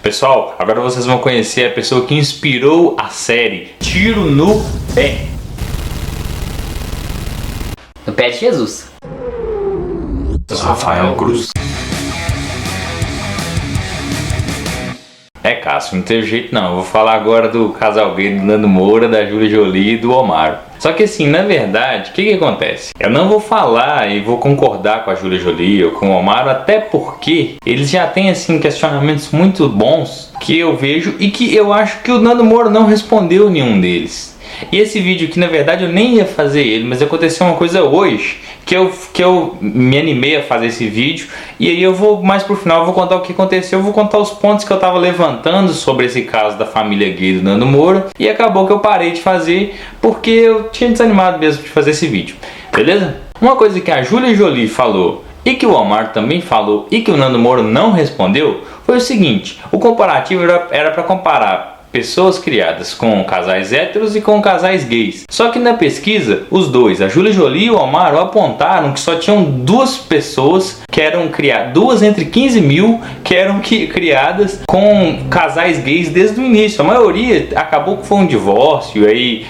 Pessoal, agora vocês vão conhecer a pessoa que inspirou a série Tiro no Pé. No pé de Jesus. Rafael Cruz. Cássio, não teve jeito não. Eu vou falar agora do casal gay do Nando Moura, da Júlia Jolie e do Omar. Só que assim, na verdade, o que acontece? Eu não vou falar e vou concordar com a Júlia Jolie ou com o Omar, até porque eles já têm assim questionamentos muito bons que eu vejo e que eu acho que o Nando Moura não respondeu nenhum deles. E esse vídeo aqui, na verdade, eu nem ia fazer ele, mas aconteceu uma coisa hoje que eu me animei a fazer esse vídeo. E aí eu vou, mais pro final, eu vou contar o que aconteceu, eu vou contar os pontos que eu tava levantando sobre esse caso da família gay do Nando Moura. E acabou que eu parei de fazer, porque eu tinha desanimado mesmo de fazer esse vídeo, beleza? Uma coisa que a Júlia Jolie falou e que o Omar também falou e que o Nando Moura não respondeu foi o seguinte: o comparativo era para comparar pessoas criadas com casais héteros e com casais gays. Só que na pesquisa, os dois, a Júlia Jolie e o Omar, apontaram que só tinham duas pessoas que eram criadas, duas entre 15 mil que eram criadas com casais gays desde o início. A maioria acabou que foi um divórcio, e aí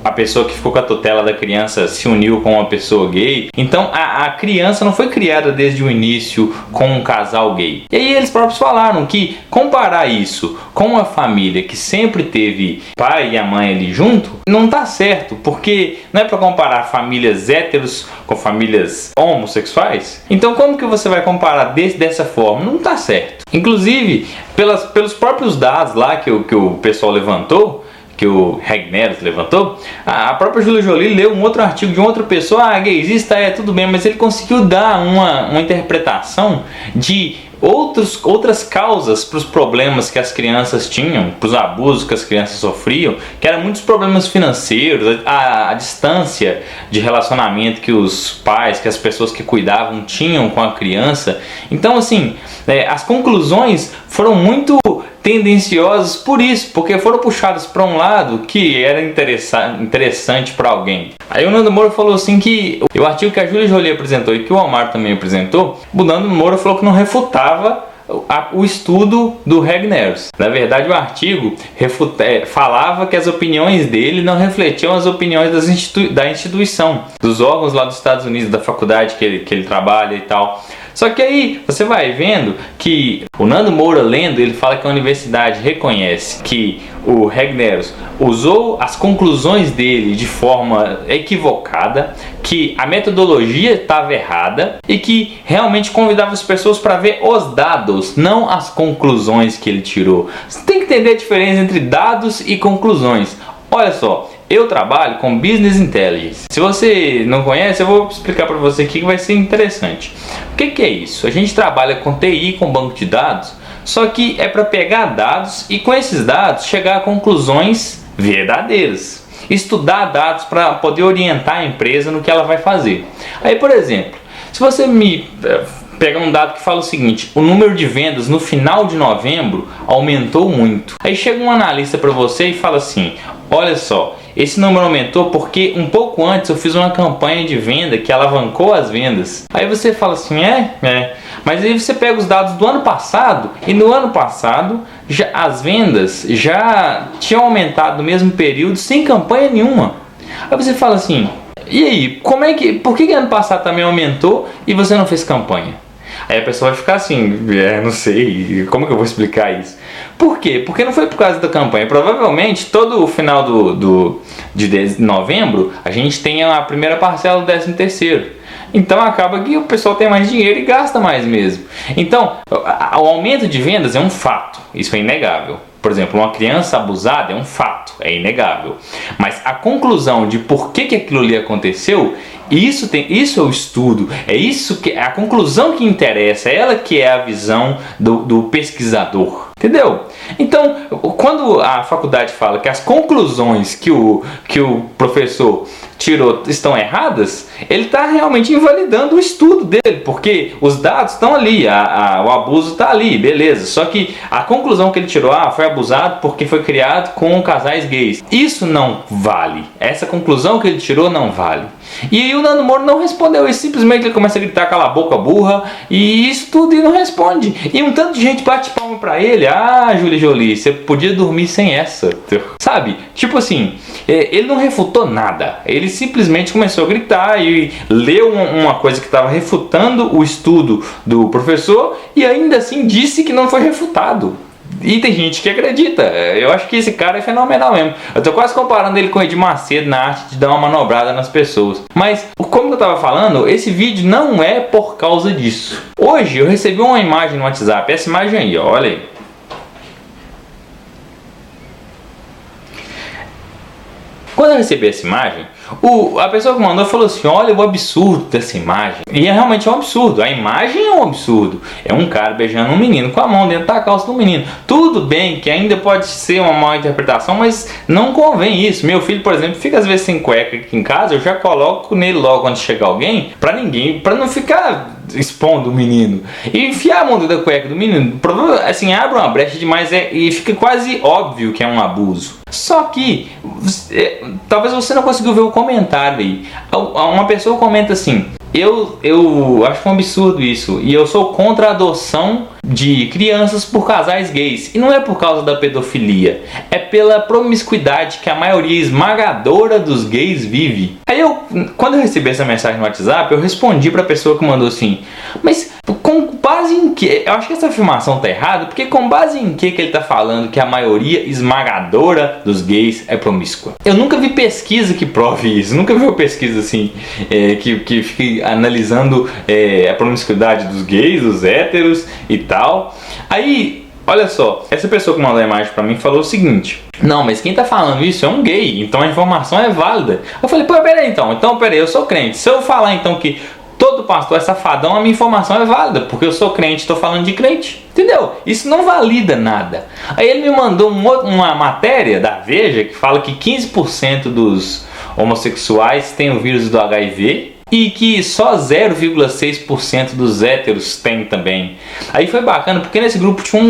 a pessoa que ficou com a tutela da criança se uniu com uma pessoa gay. Então a criança não foi criada desde o início com um casal gay. E aí eles próprios falaram que comparar isso com uma família que sempre teve pai e a mãe ali junto, não tá certo, porque não é para comparar famílias héteros com famílias homossexuais. Então como que você vai comparar dessa forma? Não tá certo. Inclusive, pelos próprios dados lá que o pessoal levantou, que o Regneros levantou, a própria Júlia Jolie leu um outro artigo de uma outra pessoa, gaysista tudo bem, mas ele conseguiu dar uma interpretação de outras causas para os problemas que as crianças tinham, para os abusos que as crianças sofriam, que eram muitos problemas financeiros, a distância de relacionamento que os pais, que as pessoas que cuidavam tinham com a criança. Então assim, as conclusões foram muito tendenciosas por isso, porque foram puxadas para um lado que era interessante para alguém. Aí o Nando Moura falou assim que o artigo que a Júlia Jolie apresentou e que o Omar também apresentou, o Nando Moura falou que não refutava o estudo do Regneros. Na verdade, o artigo falava que as opiniões dele não refletiam as opiniões da instituição, dos órgãos lá dos Estados Unidos, da faculdade que ele trabalha e tal. Só que aí você vai vendo que o Nando Moura lendo, ele fala que a universidade reconhece que o Regneros usou as conclusões dele de forma equivocada, que a metodologia estava errada e que realmente convidava as pessoas para ver os dados, não as conclusões que ele tirou. Você tem que entender a diferença entre dados e conclusões. Olha só, eu trabalho com Business Intelligence. Se você não conhece, eu vou explicar para você aqui que vai ser interessante. O que é isso? A gente trabalha com TI, com banco de dados, só que é para pegar dados e com esses dados chegar a conclusões verdadeiras. Estudar dados para poder orientar a empresa no que ela vai fazer. Aí, por exemplo, se você me pegar um dado que fala o seguinte: o número de vendas no final de novembro aumentou muito. Aí chega um analista para você e fala assim: olha só, esse número aumentou porque um pouco antes eu fiz uma campanha de venda que alavancou as vendas. Aí você fala assim, mas aí você pega os dados do ano passado, e no ano passado as vendas já tinham aumentado no mesmo período sem campanha nenhuma. Aí você fala assim, e aí, por que ano passado também aumentou e você não fez campanha? Aí a pessoa vai ficar assim, não sei, como que eu vou explicar isso? Por quê? Porque não foi por causa da campanha. Provavelmente, todo o final de novembro, a gente tem a primeira parcela do 13º. Então acaba que o pessoal tem mais dinheiro e gasta mais mesmo. Então, o aumento de vendas é um fato, isso é inegável. Por exemplo, uma criança abusada é um fato, é inegável. Mas a conclusão de por que aquilo ali aconteceu, isso é o estudo, é isso que é a conclusão que interessa, é ela que é a visão do pesquisador. Entendeu? Então, quando a faculdade fala que as conclusões que o professor tirou estão erradas, ele está realmente invalidando o estudo dele, porque os dados estão ali, o abuso está ali, beleza. Só que a conclusão que ele tirou, foi abusado porque foi criado com casais gays. Isso não vale. Essa conclusão que ele tirou não vale. E aí o Nando Moura não respondeu isso, simplesmente ele começa a gritar cala a boca burra e isso tudo e não responde. E um tanto de gente bate palma pra ele. Júlia Jolie, você podia dormir sem essa. Sabe? Tipo assim, ele não refutou nada. Ele simplesmente começou a gritar e leu uma coisa que estava refutando o estudo do professor e ainda assim disse que não foi refutado. E tem gente que acredita. Eu acho que esse cara é fenomenal mesmo. Eu tô quase comparando ele com o Edir Macedo na arte de dar uma manobrada nas pessoas. Mas, como eu tava falando, esse vídeo não é por causa disso. Hoje eu recebi uma imagem no WhatsApp. Essa imagem aí, ó, olha aí. Quando eu recebi essa imagem, a pessoa que mandou falou assim, olha o absurdo dessa imagem. E realmente é um absurdo, a imagem é um absurdo. É um cara beijando um menino com a mão dentro da calça do menino. Tudo bem que ainda pode ser uma má interpretação, mas não convém isso. Meu filho, por exemplo, fica às vezes sem cueca aqui em casa, eu já coloco nele logo quando chega alguém, pra não ficar expondo o menino. E enfiar a mão dentro da cueca do menino, assim, abre uma brecha demais e fica quase óbvio que é um abuso. Só que, talvez você não conseguiu ver o comentário aí. Uma pessoa comenta assim, eu acho um absurdo isso, e eu sou contra a adoção de crianças por casais gays. E não é por causa da pedofilia, é pela promiscuidade que a maioria esmagadora dos gays vive. Aí quando eu recebi essa mensagem no WhatsApp, eu respondi pra pessoa que mandou assim, mas com base em que? Eu acho que essa afirmação tá errada, porque com base em que ele tá falando que a maioria esmagadora dos gays é promíscua? Eu nunca vi pesquisa que prove isso, nunca vi uma pesquisa assim, que fique analisando a promiscuidade dos gays, dos héteros e tal. Aí, olha só, essa pessoa que mandou a imagem pra mim falou o seguinte, não, mas quem tá falando isso é um gay, então a informação é válida. Eu falei, peraí, eu sou crente, se eu falar então que todo pastor é safadão, a minha informação é válida, porque eu sou crente, estou falando de crente, entendeu? Isso não valida nada. Aí ele me mandou uma matéria da Veja que fala que 15% dos homossexuais têm o vírus do HIV e que só 0,6% dos héteros tem também. Aí foi bacana, porque nesse grupo tinha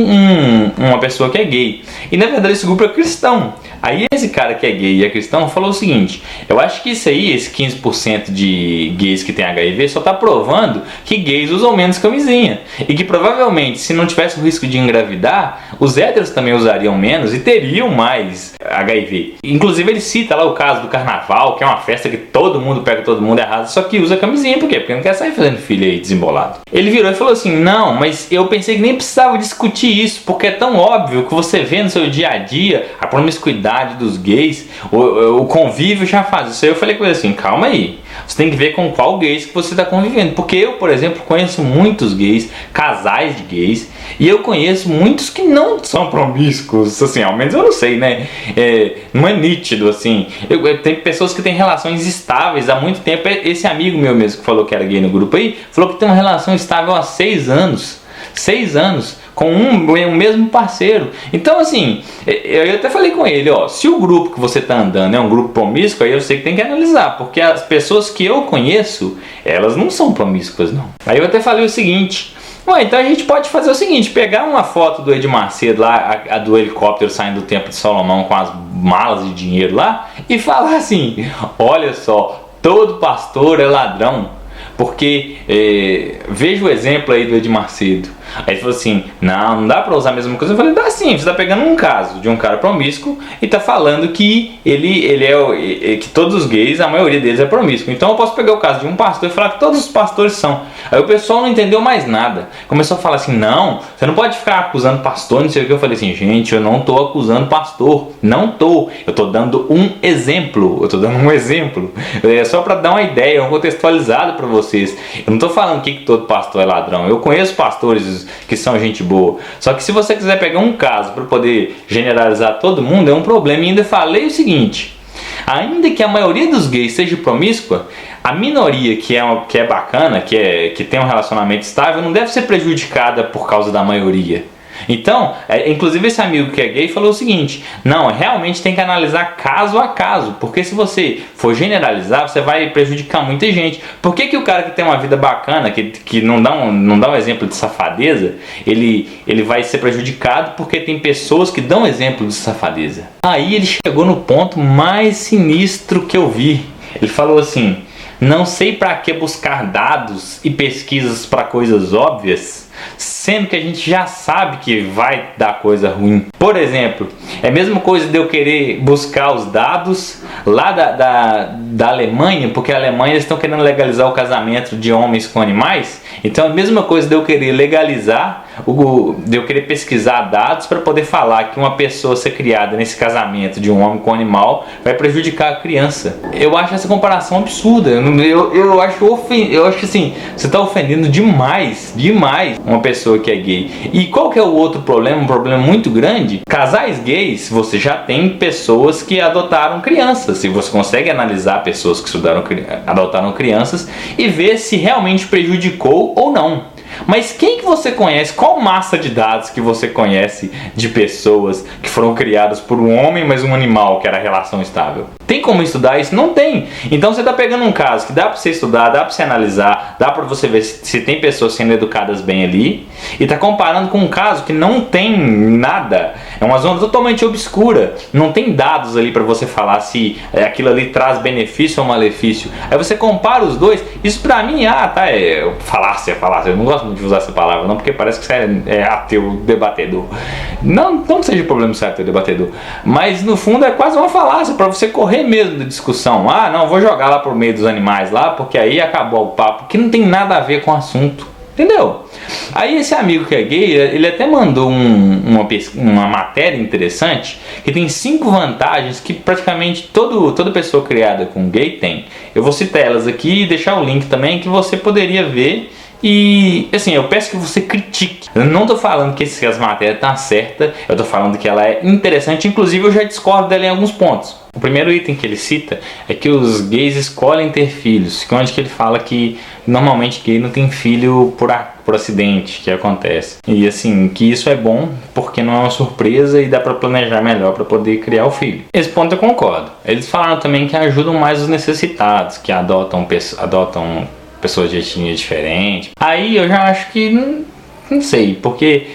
uma pessoa que é gay, e na verdade esse grupo é cristão. Aí esse cara que é gay e é cristão falou o seguinte, eu acho que isso aí, esse 15% de gays que tem HIV só tá provando que gays usam menos camisinha, e que provavelmente se não tivesse o risco de engravidar, os héteros também usariam menos e teriam mais HIV. Inclusive ele cita lá o caso do carnaval, que é uma festa que todo mundo pega todo mundo errado, só que usa camisinha, por quê? Porque não quer sair fazendo filho aí desembolado. Ele virou e falou assim, não, mas eu pensei que nem precisava discutir isso, porque é tão óbvio que você vê no seu dia a dia a promiscuidade dos gays, o convívio já faz isso. Aí eu falei com ele assim, calma aí, você tem que ver com qual gays que você está convivendo, porque eu, por exemplo, conheço muitos gays, casais de gays, e eu conheço muitos que não são promíscuos, assim, ao menos eu não sei, né, não é nítido, assim, tem pessoas que têm relações estáveis há muito tempo. Esse amigo meu mesmo que falou que era gay no grupo aí, falou que tem uma relação estável há 6 anos, com um mesmo parceiro. Então assim, eu até falei com ele, ó, se o grupo que você tá andando é um grupo promíscuo, aí eu sei que tem que analisar, porque as pessoas que eu conheço, elas não são promíscuas não. Aí eu até falei o seguinte, então a gente pode fazer o seguinte, pegar uma foto do Edir Macedo lá, a do helicóptero saindo do Templo de Salomão com as malas de dinheiro lá, e falar assim, olha só, todo pastor é ladrão, porque veja o exemplo aí do Edir Macedo. Aí ele falou assim, não dá pra usar a mesma coisa. Eu falei, dá sim, você tá pegando um caso de um cara promíscuo e tá falando que que todos os gays, a maioria deles é promíscuo. Então eu posso pegar o caso de um pastor e falar que todos os pastores são. Aí o pessoal não entendeu mais nada, começou a falar assim, não, você não pode ficar acusando pastor, não sei o que. Eu falei assim, gente, eu não tô acusando pastor, eu tô dando um exemplo, é só pra dar uma ideia, um contextualizado pra vocês. Eu não tô falando que todo pastor é ladrão, eu conheço pastores que são gente boa, só que se você quiser pegar um caso para poder generalizar todo mundo, é um problema. E ainda falei o seguinte, ainda que a maioria dos gays seja promíscua, a minoria que é bacana, que tem um relacionamento estável, não deve ser prejudicada por causa da maioria. Então, inclusive esse amigo que é gay falou o seguinte: não, realmente tem que analisar caso a caso, porque se você for generalizar, você vai prejudicar muita gente. Por que o cara que tem uma vida bacana, que não dá um exemplo de safadeza, ele vai ser prejudicado porque tem pessoas que dão exemplo de safadeza? Aí ele chegou no ponto mais sinistro que eu vi. Ele falou assim: não sei para que buscar dados e pesquisas para coisas óbvias, sendo que a gente já sabe que vai dar coisa ruim. Por exemplo, é a mesma coisa de eu querer buscar os dados lá da Alemanha, porque a Alemanha eles estão querendo legalizar o casamento de homens com animais. Então é a mesma coisa de eu querer legalizar, de eu querer pesquisar dados para poder falar que uma pessoa ser criada nesse casamento de um homem com um animal vai prejudicar a criança. Eu acho essa comparação absurda. Eu acho assim, você está ofendendo demais uma pessoa que é gay. E qual que é o outro problema? Um problema muito grande. Casais gays, você já tem pessoas que adotaram crianças. E você consegue analisar pessoas que adotaram crianças e ver se realmente prejudicou ou não. Mas quem que você conhece? Qual massa de dados que você conhece de pessoas que foram criadas por um homem mais um animal, que era a relação estável? Tem como estudar isso? Não tem. Então você está pegando um caso que dá para você estudar, dá para você analisar, dá para você ver se tem pessoas sendo educadas bem ali, e está comparando com um caso que não tem nada. É uma zona totalmente obscura. Não tem dados ali para você falar se aquilo ali traz benefício ou malefício. Aí você compara os dois. Isso para mim, falácia. Eu não gosto muito de usar essa palavra, não, porque parece que você é ateu debatedor. Não que seja problema ser ateu debatedor, mas no fundo é quase uma falácia para você correr mesmo da discussão. Não, vou jogar lá por meio dos animais lá, porque aí acabou o papo, que não tem nada a ver com o assunto. Entendeu? Aí esse amigo que é gay, ele até mandou uma matéria interessante que tem 5 vantagens que praticamente toda pessoa criada com gay tem. Eu vou citar elas aqui e deixar o link também que você poderia ver. E assim, eu peço que você critique. Eu não estou falando que as matérias estão certas, eu estou falando que ela é interessante. Inclusive eu já discordo dela em alguns pontos. O primeiro item que ele cita é que os gays escolhem ter filhos, onde que ele fala que normalmente gay não tem filho por acidente, que acontece. E assim, que isso é bom porque não é uma surpresa e dá para planejar melhor para poder criar o filho. Esse ponto eu concordo. Eles falaram também que ajudam mais os necessitados, que adotam pessoas de etnia diferente. Aí eu já acho que não sei, porque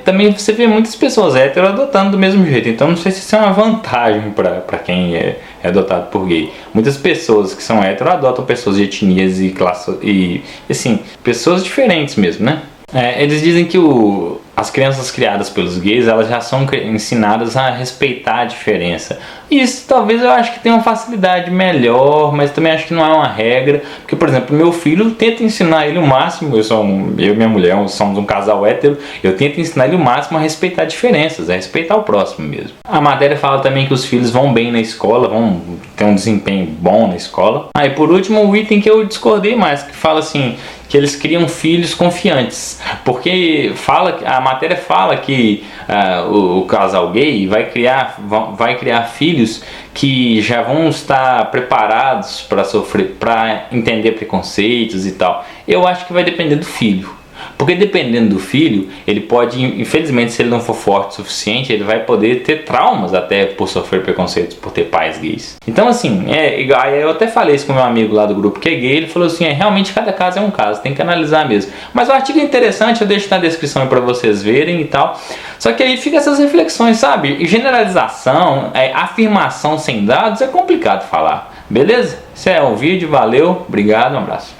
também você vê muitas pessoas hétero adotando do mesmo jeito, então não sei se isso é uma vantagem para quem é adotado por gay. Muitas pessoas que são hétero adotam pessoas de etnias e classes e assim, pessoas diferentes mesmo, né? Eles dizem que as crianças criadas pelos gays, elas já são ensinadas a respeitar a diferença. Isso talvez eu acho que tem uma facilidade melhor, mas também acho que não é uma regra. Porque, por exemplo, meu filho, tenta ensinar ele o máximo, eu e minha mulher somos um casal hétero, eu tento ensinar ele o máximo a respeitar diferenças, a respeitar o próximo mesmo. A matéria fala também que os filhos vão bem na escola, vão ter um desempenho bom na escola. E por último, o item que eu discordei mais, que fala assim, que eles criam filhos confiantes, porque a matéria fala que o casal gay vai criar filhos que já vão estar preparados para entender preconceitos e tal. Eu acho que vai depender do filho. Porque dependendo do filho, ele pode, infelizmente, se ele não for forte o suficiente, ele vai poder ter traumas até por sofrer preconceitos, por ter pais gays. Então assim, eu até falei isso com meu amigo lá do grupo que é gay, ele falou assim, realmente cada caso é um caso, tem que analisar mesmo. Mas o artigo é interessante, eu deixo na descrição para vocês verem e tal. Só que aí fica essas reflexões, sabe? Generalização, afirmação sem dados é complicado falar, beleza? Esse é o vídeo, valeu, obrigado, um abraço.